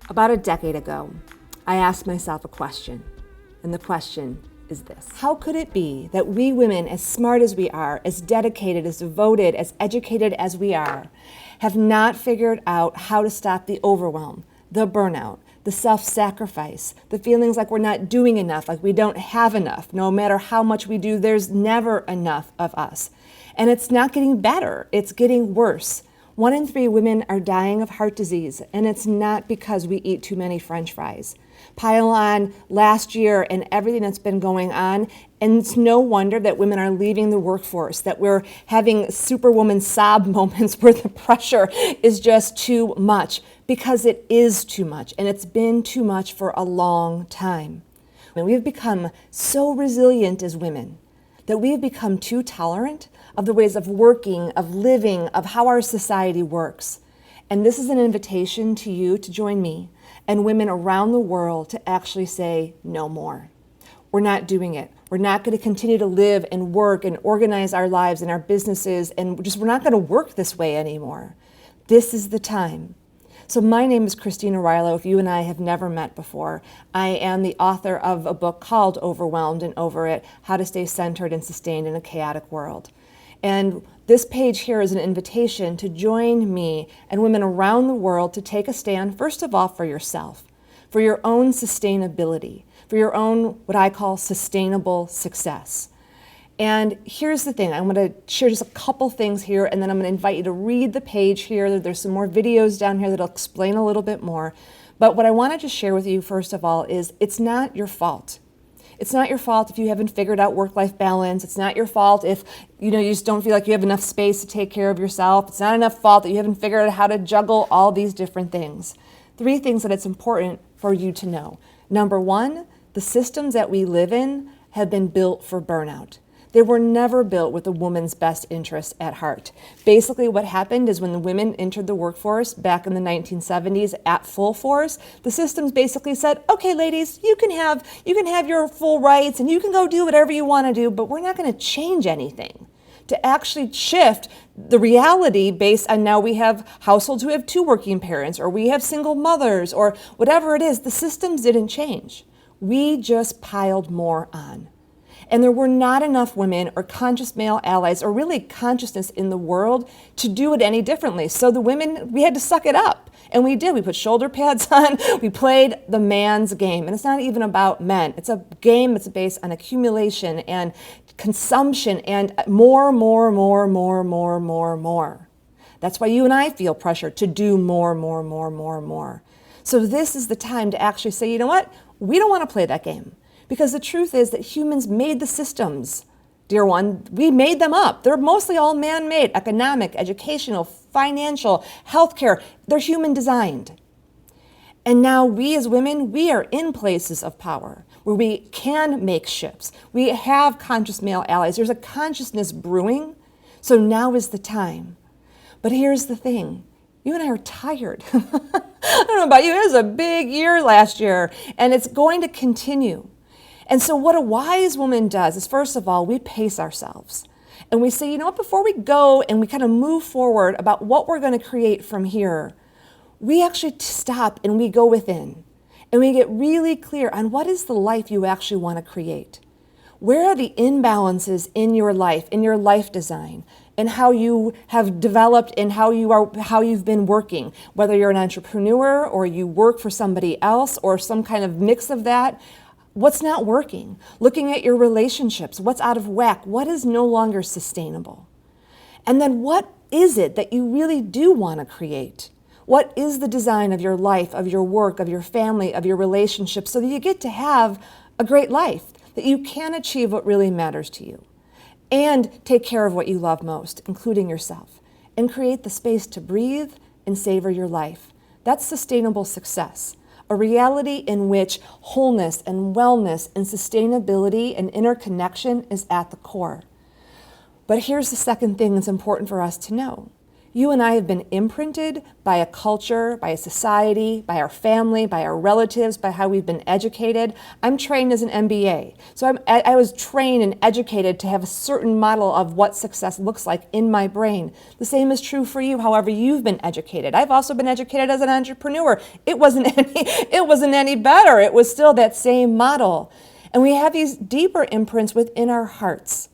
About a decade ago, I asked myself a question, and the question is this. How could it be that we women, as smart as we are, as dedicated, as devoted, as educated as we are, have not figured out how to stop the overwhelm, the burnout, the self-sacrifice, the feelings like we're not doing enough, like we don't have enough. No matter how much we do, there's never enough of us. And it's not getting better, it's getting worse. 1 in 3 women are dying of heart disease, and it's not because we eat too many French fries. Pile on last year and everything that's been going on, and it's no wonder that women are leaving the workforce, that we're having superwoman sob moments where the pressure is just too much, because it is too much, and it's been too much for a long time. And we've become so resilient as women that we have become too tolerant of the ways of working, of living, of how our society works. And this is an invitation to you to join me and women around the world to actually say no more. We're not doing it. We're not going to continue to live and work and organize our lives and our businesses, and we're not going to work this way anymore. This is the time. So my name is Christina Rilo. If you and I have never met before, I am the author of a book called Overwhelmed and Over It, How to Stay Centered and Sustained in a Chaotic World. And this page here is an invitation to join me and women around the world to take a stand, first of all, for yourself, for your own sustainability, for your own, what I call, sustainable success. And here's the thing, I'm going to share just a couple things here, and then I'm going to invite you to read the page here. There's some more videos down here that'll explain a little bit more. But what I want to just share with you, first of all, is it's not your fault. It's not your fault if you haven't figured out work-life balance. It's not your fault if you just don't feel like you have enough space to take care of yourself. It's not enough fault that you haven't figured out how to juggle all these different things. 3 things that it's important for you to know. Number 1, the systems that we live in have been built for burnout. They were never built with a woman's best interest at heart. Basically, what happened is when the women entered the workforce back in the 1970s at full force, the systems basically said, okay, ladies, you can have your full rights and you can go do whatever you want to do, but we're not going to change anything to actually shift the reality based on now we have households who have 2 working parents, or we have single mothers, or whatever it is. The systems didn't change. We just piled more on. And there were not enough women or conscious male allies or really consciousness in the world to do it any differently. So the women, we had to suck it up. And we did. We put shoulder pads on. We played the man's game. And it's not even about men. It's a game that's based on accumulation and consumption and more. That's why you and I feel pressure to do more. So this is the time to actually say, you know what? We don't want to play that game. Because the truth is that humans made the systems, dear one. We made them up. They're mostly all man-made, economic, educational, financial, healthcare. They're human designed. And now we as women, we are in places of power where we can make shifts. We have conscious male allies. There's a consciousness brewing. So now is the time. But here's the thing. You and I are tired. I don't know about you. It was a big year last year, and it's going to continue. And so what a wise woman does is, first of all, we pace ourselves. And we say, you know what, before we go and we kind of move forward about what we're going to create from here, we actually stop and we go within. And we get really clear on what is the life you actually want to create. Where are the imbalances in your life design, and how you have developed and how you've been working, whether you're an entrepreneur or you work for somebody else or some kind of mix of that. What's not working? Looking at your relationships, what's out of whack, what is no longer sustainable? And then what is it that you really do want to create? What is the design of your life, of your work, of your family, of your relationships, so that you get to have a great life, that you can achieve what really matters to you, and take care of what you love most, including yourself, and create the space to breathe and savor your life. That's sustainable success. A reality in which wholeness and wellness and sustainability and interconnection is at the core. But here's the second thing that's important for us to know. You and I have been imprinted by a culture, by a society, by our family, by our relatives, by how we've been educated. I'm trained as an MBA. So I was trained and educated to have a certain model of what success looks like in my brain. The same is true for you, however you've been educated. I've also been educated as an entrepreneur. It wasn't any better. It was still that same model. And we have these deeper imprints within our hearts,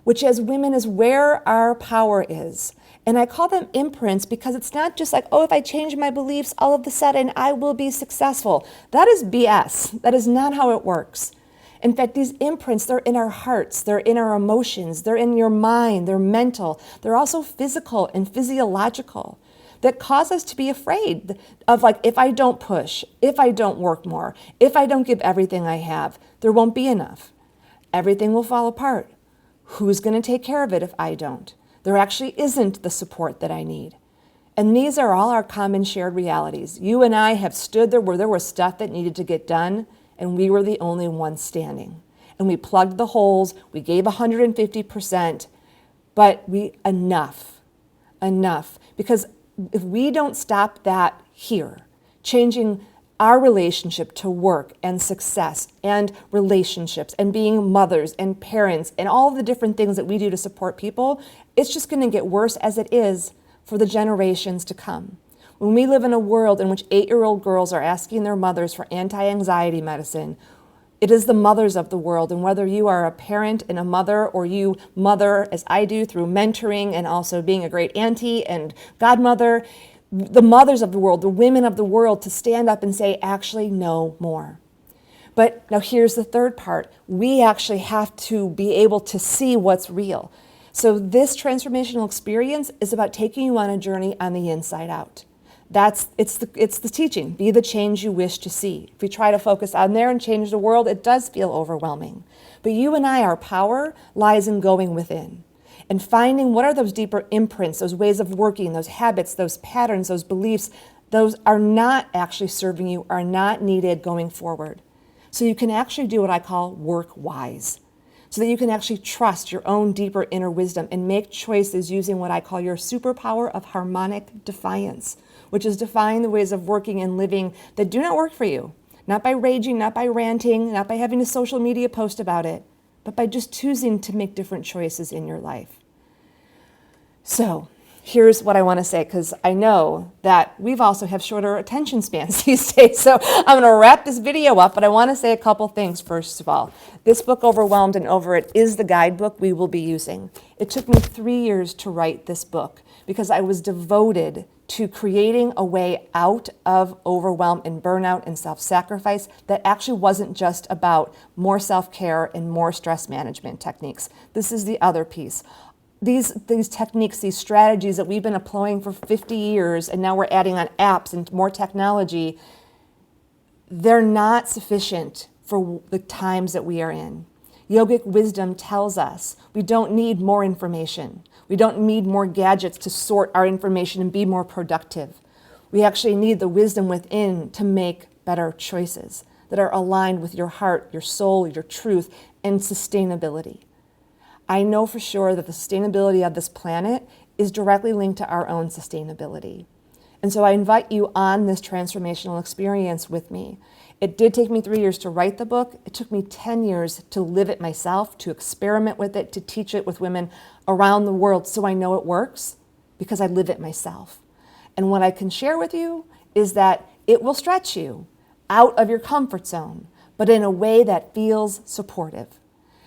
which as women is where our power is. And I call them imprints because it's not just like, oh, if I change my beliefs, all of a sudden I will be successful. That is BS. That is not how it works. In fact, these imprints, they're in our hearts, they're in our emotions, they're in your mind, they're mental. They're also physical and physiological that cause us to be afraid of, like, if I don't push, if I don't work more, if I don't give everything I have, there won't be enough. Everything will fall apart. Who's going to take care of it if I don't? There actually isn't the support that I need. And these are all our common shared realities. You and I have stood there where there was stuff that needed to get done, and we were the only ones standing. And we plugged the holes, we gave 150%, but enough. Because if we don't stop that here, changing our relationship to work and success and relationships and being mothers and parents and all of the different things that we do to support people, it's just going to get worse as it is for the generations to come. When we live in a world in which 8-year-old girls are asking their mothers for anti-anxiety medicine, it is the mothers of the world. And whether you are a parent and a mother, or you mother as I do through mentoring and also being a great auntie and godmother, the mothers of the world, the women of the world, to stand up and say, actually, no more. But now here's the third part. We actually have to be able to see what's real. So this transformational experience is about taking you on a journey on the inside out. It's the teaching. Be the change you wish to see. If we try to focus on there and change the world, it does feel overwhelming. But you and I, our power lies in going within and finding what are those deeper imprints, those ways of working, those habits, those patterns, those beliefs, those are not actually serving you, are not needed going forward. So you can actually do what I call work wise, so that you can actually trust your own deeper inner wisdom and make choices using what I call your superpower of harmonic defiance, which is defying the ways of working and living that do not work for you. Not by raging, not by ranting, not by having a social media post about it, but by just choosing to make different choices in your life. So here's what I want to say, because I know that we've also have shorter attention spans these days. So I'm going to wrap this video up, but I want to say a couple things first of all. This book, Overwhelmed and Over It, is the guidebook we will be using. It took me 3 years to write this book because I was devoted to creating a way out of overwhelm and burnout and self-sacrifice that actually wasn't just about more self-care and more stress management techniques. This is the other piece. These techniques, these strategies that we've been employing for 50 years, and now we're adding on apps and more technology, they're not sufficient for the times that we are in. Yogic wisdom tells us we don't need more information. We don't need more gadgets to sort our information and be more productive. We actually need the wisdom within to make better choices that are aligned with your heart, your soul, your truth, and sustainability. I know for sure that the sustainability of this planet is directly linked to our own sustainability. And so I invite you on this transformational experience with me. It did take me 3 years to write the book. It took me 10 years to live it myself, to experiment with it, to teach it with women around the world so I know it works because I live it myself. And what I can share with you is that it will stretch you out of your comfort zone, but in a way that feels supportive.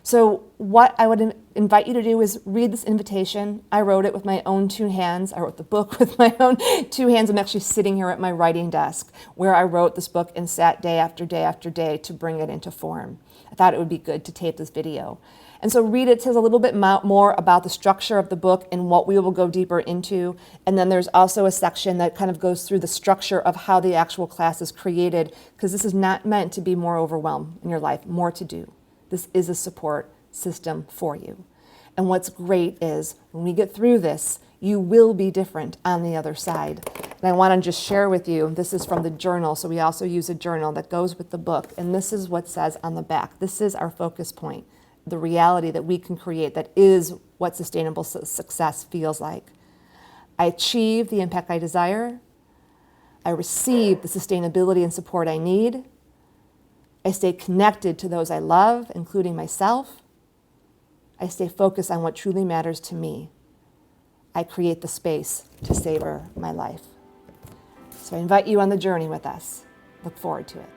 So what I would invite you to do is read this invitation. I wrote it with my own 2 hands. I wrote the book with my own 2 hands. I'm actually sitting here at my writing desk where I wrote this book and sat day after day after day to bring it into form. I thought it would be good to tape this video. And so read it. It says a little bit more about the structure of the book and what we will go deeper into. And then there's also a section that kind of goes through the structure of how the actual class is created, because this is not meant to be more overwhelmed in your life, more to do. This is a support system for you. And what's great is when we get through this, you will be different on the other side. And I want to just share with you, this is from the journal, so we also use a journal that goes with the book, and this is what says on the back. This is our focus point, the reality that we can create that is what sustainable success feels like. I achieve the impact I desire. I receive the sustainability and support I need. I stay connected to those I love, including myself. I stay focused on what truly matters to me. I create the space to savor my life. So I invite you on the journey with us. Look forward to it.